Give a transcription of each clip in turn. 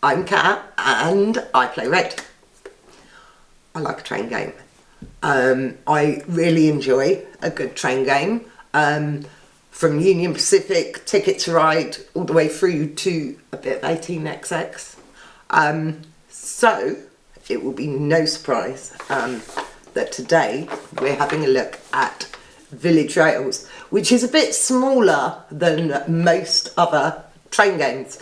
I'm Kat and I play Red. I like a train game. I really enjoy a good train game. From Union Pacific, Ticket to Ride, all the way through to a bit of 18XX. So it will be no surprise that today we're having a look at Village Rails, which is a bit smaller than most other train games.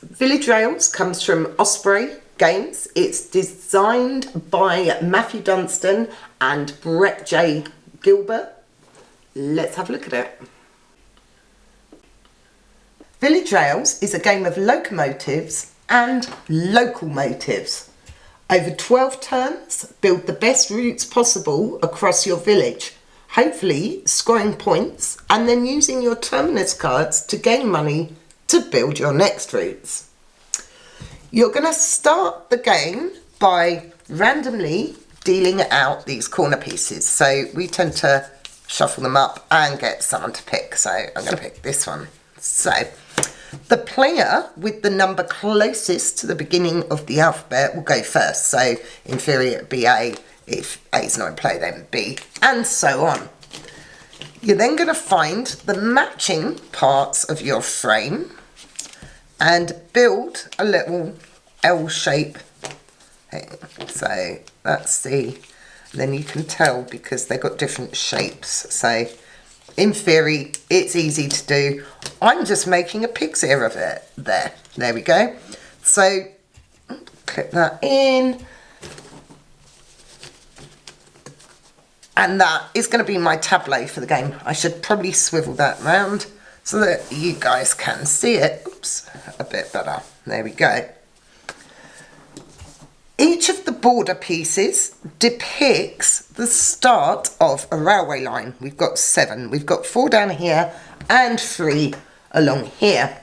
Village Rails comes from Osprey Games. It's designed by Matthew Dunstan and Brett J. Gilbert. Let's have a look at it. Village Rails is a game of locomotives and local motives. Over 12 turns, build the best routes possible across your village, hopefully scoring points and then using your terminus cards to gain money to build your next routes. You're going to start the game by randomly dealing out these corner pieces. So we tend to shuffle them up and get someone to pick. So I'm going to pick this one. So the player with the number closest to the beginning of the alphabet will go first. So in theory it'd be A. If A is not in play, then B, and so on. You're then going to find the matching parts of your frame and build a little L shape thing. So that's then you can tell because they've got different shapes. So in theory, it's easy to do. I'm just making a pig's ear of it. There we go. So clip that in. And that is going to be my tableau for the game. I should probably swivel that round so that you guys can see it. Oops, a bit better. There we go. Each of the border pieces depicts the start of a railway line. We've got 7. We've got 4 down here and 3 along here.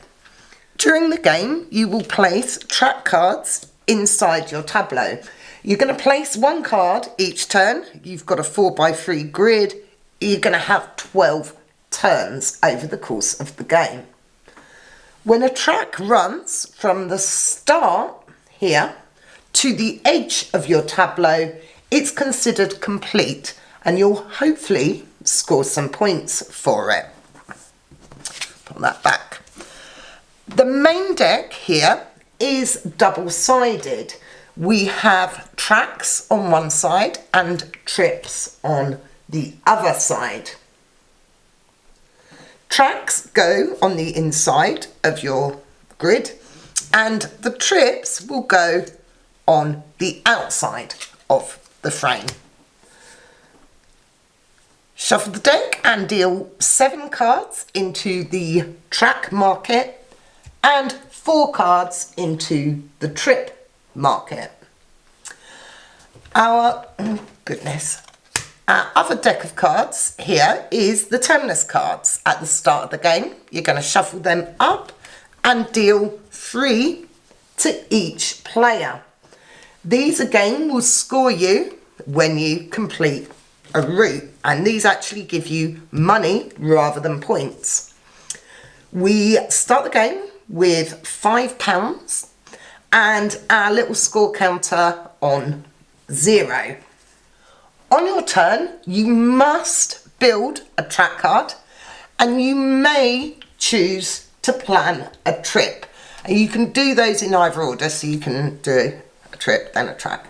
During the game, you will place track cards inside your tableau. You're going to place 1 card each turn. You've got a 4x3 grid. You're going to have 12 turns over the course of the game. When a track runs from the start here to the edge of your tableau, it's considered complete and you'll hopefully score some points for it. Put that back. The main deck here is double-sided. We have tracks on one side and trips on the other side. Tracks go on the inside of your grid and the trips will go on the outside of the frame. Shuffle the deck and deal 7 cards into the track market and 4 cards into the trip market. Our other deck of cards here is the terminus cards. At the start of the game, you're going to shuffle them up and deal 3 to each player. These again will score you when you complete a route, and these actually give you money rather than points. We start the game with £5 and our little score counter on 0. On your turn, you must build a track card and you may choose to plan a trip. And you can do those in either order, so you can do a trip, then a track.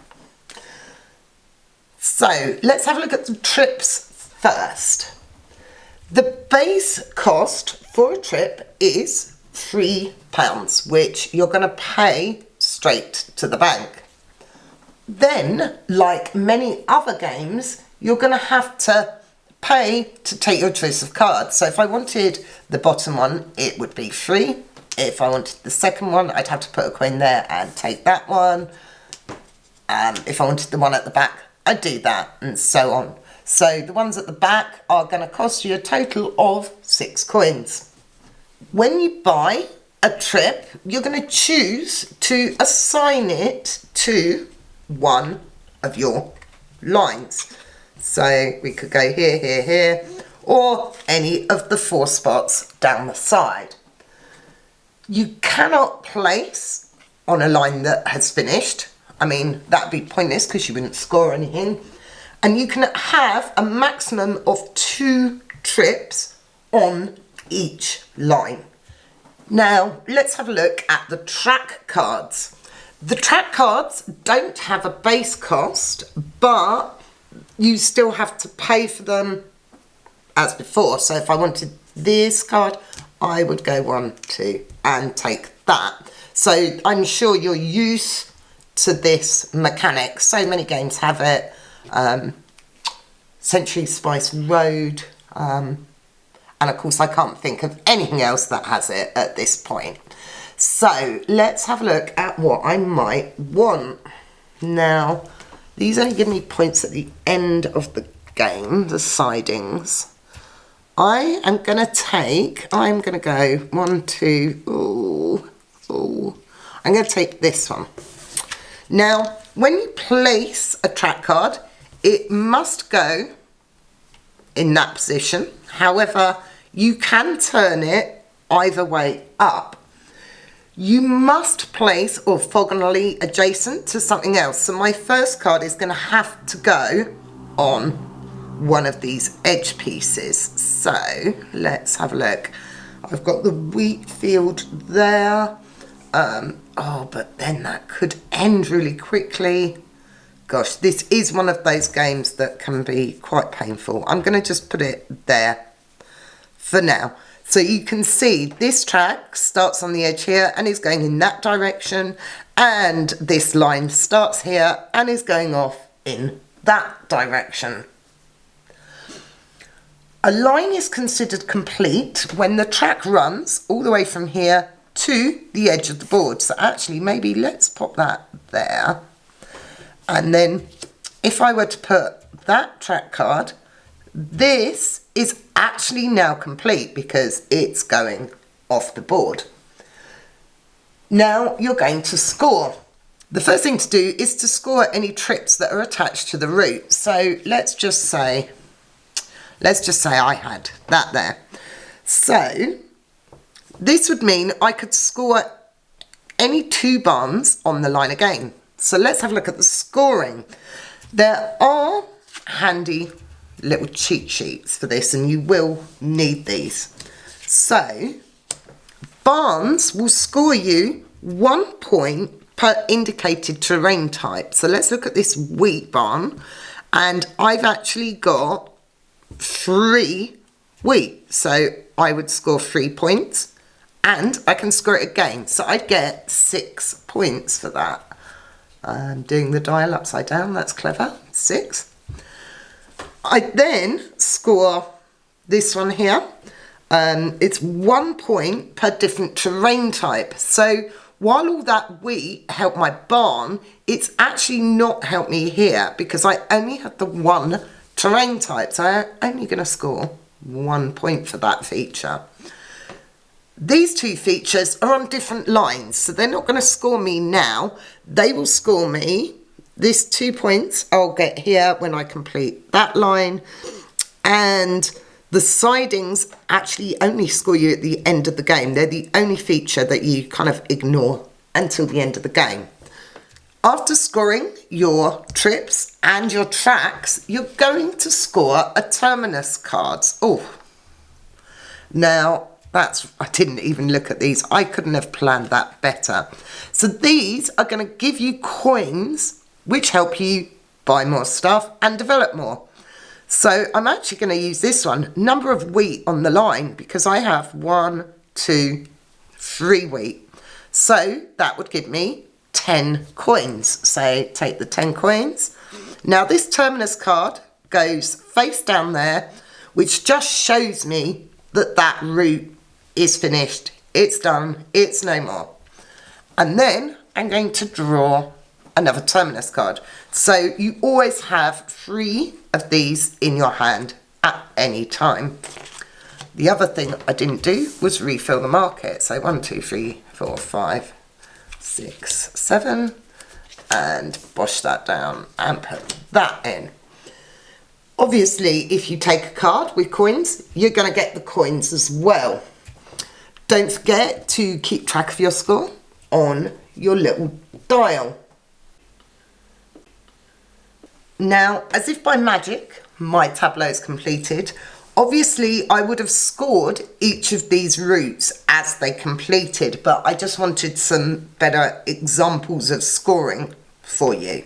So let's have a look at the trips first. The base cost for a trip is £3, which you're going to pay straight to the bank. Then, like many other games, you're going to have to pay to take your choice of cards. So if I wanted the bottom one, it would be free. If I wanted the second one, I'd have to put a coin there and take that one. If I wanted the one at the back, I'd do that, and so on. So the ones at the back are going to cost you a total of 6 coins. When you buy a trip, you're going to choose to assign it to one of your lines. So we could go here, here, here, or any of the 4 spots down the side. You cannot place on a line that has finished. I mean, that'd be pointless because you wouldn't score anything. And you can have a maximum of 2 trips on each line. Now, let's have a look at the track cards. The track cards don't have a base cost, but you still have to pay for them as before. So if I wanted this card, I would go 1, 2 and take that. So I'm sure you're used to this mechanic. So many games have it. Century Spice Road. And of course I can't think of anything else that has it at this point. So let's have a look at what I might want. Now, these only give me points at the end of the game, the sidings. I am going to go 1, 2, I'm going to take this one. Now, when you place a track card, it must go in that position. However, you can turn it either way up. You must place orthogonally adjacent to something else. So my first card is going to have to go on one of these edge pieces. So let's have a look. I've got the wheat field there. But then that could end really quickly. Gosh, this is one of those games that can be quite painful. I'm going to just put it there for now. So you can see this track starts on the edge here and is going in that direction. And this line starts here and is going off in that direction. A line is considered complete when the track runs all the way from here to the edge of the board. So actually, maybe let's pop that there. And then if I were to put that track card, this is actually now complete because it's going off the board. Now you're going to score. The first thing to do is to score any trips that are attached to the route. So let's just say I had that there. So this would mean I could score any 2 barns on the line again. So let's have a look at the scoring. There are handy little cheat sheets for this and you will need these. So barns will score you 1 point per indicated terrain type. So let's look at this wheat barn and I've actually got 3 wheat. So I would score 3 points and I can score it again. So I'd get 6 points for that. I'm doing the dial upside down, that's clever, 6. I then score this one here. It's 1 point per different terrain type. So while all that wheat helped my barn, it's actually not helped me here because I only had the 1 terrain type. So I'm only going to score 1 point for that feature. These 2 features are on different lines, so they're not going to score me now. They will score me. This 2 points I'll get here when I complete that line. And the sidings actually only score you at the end of the game. They're the only feature that you kind of ignore until the end of the game. After scoring your trips and your tracks, you're going to score a terminus cards. Now, I didn't even look at these. I couldn't have planned that better. So these are going to give you coins which help you buy more stuff and develop more. So I'm actually going to use this one, number of wheat on the line, because I have 1, 2, 3 wheat. So that would give me 10 coins. So take the 10 coins. Now this terminus card goes face down there, which just shows me that that route is finished, it's done, it's no more. And then I'm going to draw another terminus card. So you always have 3 of these in your hand at any time. The other thing I didn't do was refill the market. So 1, 2, 3, 4, 5, 6, 7, and bosh that down and put that in. Obviously, if you take a card with coins, you're going to get the coins as well. Don't forget to keep track of your score on your little dial. Now, as if by magic, my tableau is completed. Obviously, I would have scored each of these routes as they completed, but I just wanted some better examples of scoring for you.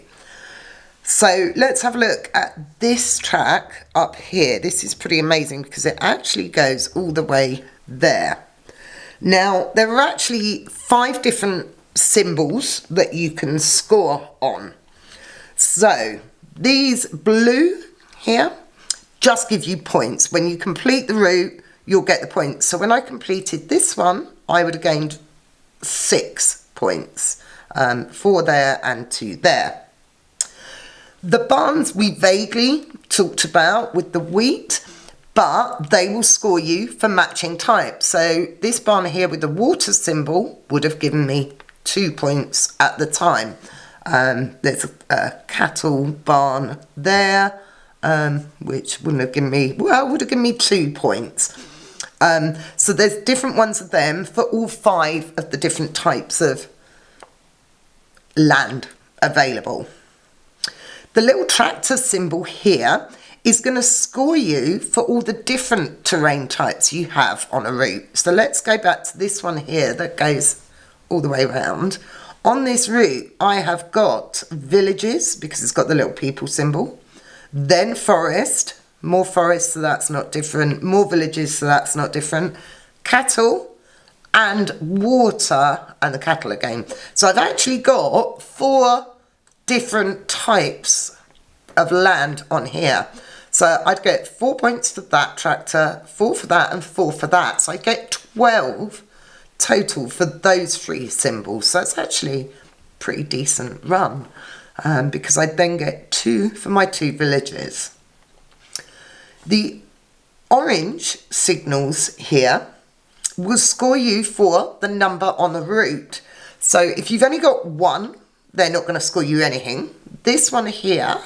So let's have a look at this track up here. This is pretty amazing because it actually goes all the way there. Now, there are actually 5 different symbols that you can score on. So these blue here just give you points. When you complete the route, you'll get the points. So when I completed this one, I would have gained 6 points, 4 there and 2 there. The barns we vaguely talked about with the wheat, but they will score you for matching type. So this barn here with the water symbol would have given me 2 points at the time. There's a cattle barn there, which wouldn't have given me, well, would have given me 2 points. So there's different ones of them for all 5 of the different types of land available. The little tractor symbol here is going to score you for all the different terrain types you have on a route. So let's go back to this one here that goes all the way around. On this route, I have got villages because it's got the little people symbol, then forest, more forest, so that's not different, more villages, so that's not different, cattle, and water, and the cattle again. So I've actually got 4 different types of land on here. So I'd get 4 points for that tractor, 4 for that, and 4 for that. So I get 12 total for those 3 symbols. So it's actually a pretty decent run, because I then get 2 for my 2 villages. The orange signals here will score you for the number on the route. So if you've only got 1, they're not going to score you anything. This one here,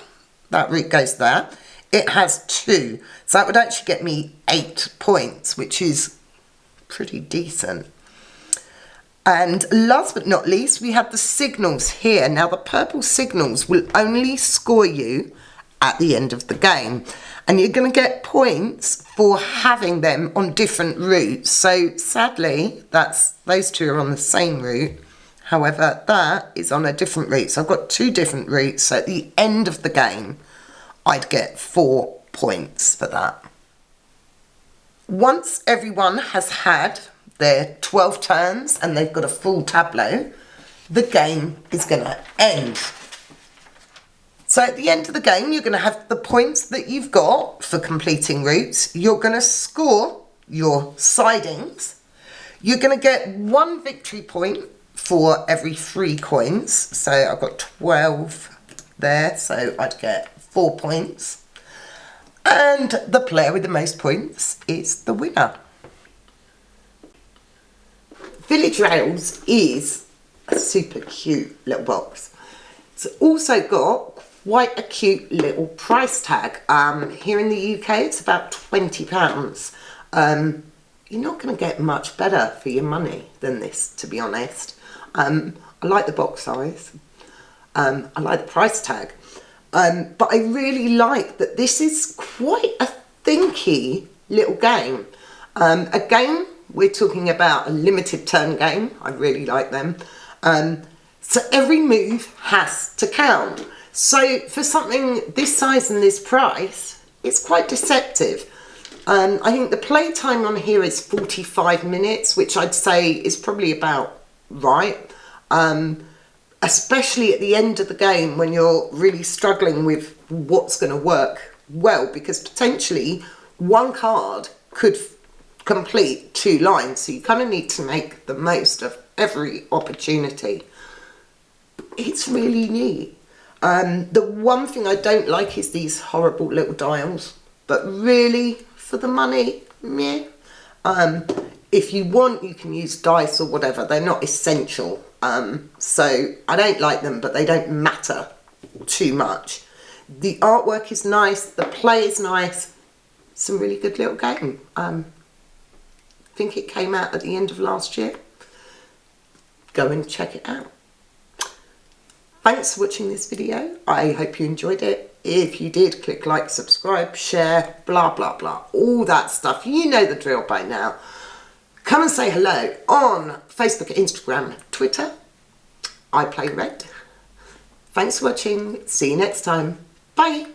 that route goes there, it has 2. So that would actually get me 8 points, which is pretty decent. And last but not least, we have the signals here. Now the purple signals will only score you at the end of the game. And you're going to get points for having them on different routes. So sadly, those 2 are on the same route. However, that is on a different route. So I've got 2 different routes. So at the end of the game, I'd get 4 points for that. Once everyone has had their 12 turns and they've got a full tableau, the game is going to end. So at the end of the game, you're going to have the points that you've got for completing routes. You're going to score your sidings. You're going to get 1 victory point for every 3 coins. So I've got 12 there, so I'd get 4 points. And the player with the most points is the winner. Village Rails is a super cute little box. It's also got quite a cute little price tag. Here in the UK, it's about £20. You're not going to get much better for your money than this, to be honest. I like the box size. I like the price tag. But I really like that this is quite a thinky little game. A game, we're talking about a limited turn game. I really like them. So every move has to count. So for something this size and this price, it's quite deceptive. I think the play time on here is 45 minutes, which I'd say is probably about right. Especially at the end of the game when you're really struggling with what's going to work well, because potentially 1 card could complete 2 lines. So you kind of need to make the most of every opportunity. It's really neat. The one thing I don't like is these horrible little dials, but really for the money, meh. If you want, you can use dice or whatever. They're not essential. So I don't like them, but they don't matter too much. The artwork is nice. The play is nice. It's a really good little game. I think it came out at the end of last year. Go and check it out. Thanks for watching this video. I hope you enjoyed it. If you did, click like, subscribe, share, blah, blah, blah. All that stuff. You know the drill by now. Come and say hello on Facebook, Instagram, Twitter. I play red. Thanks for watching. See you next time. Bye.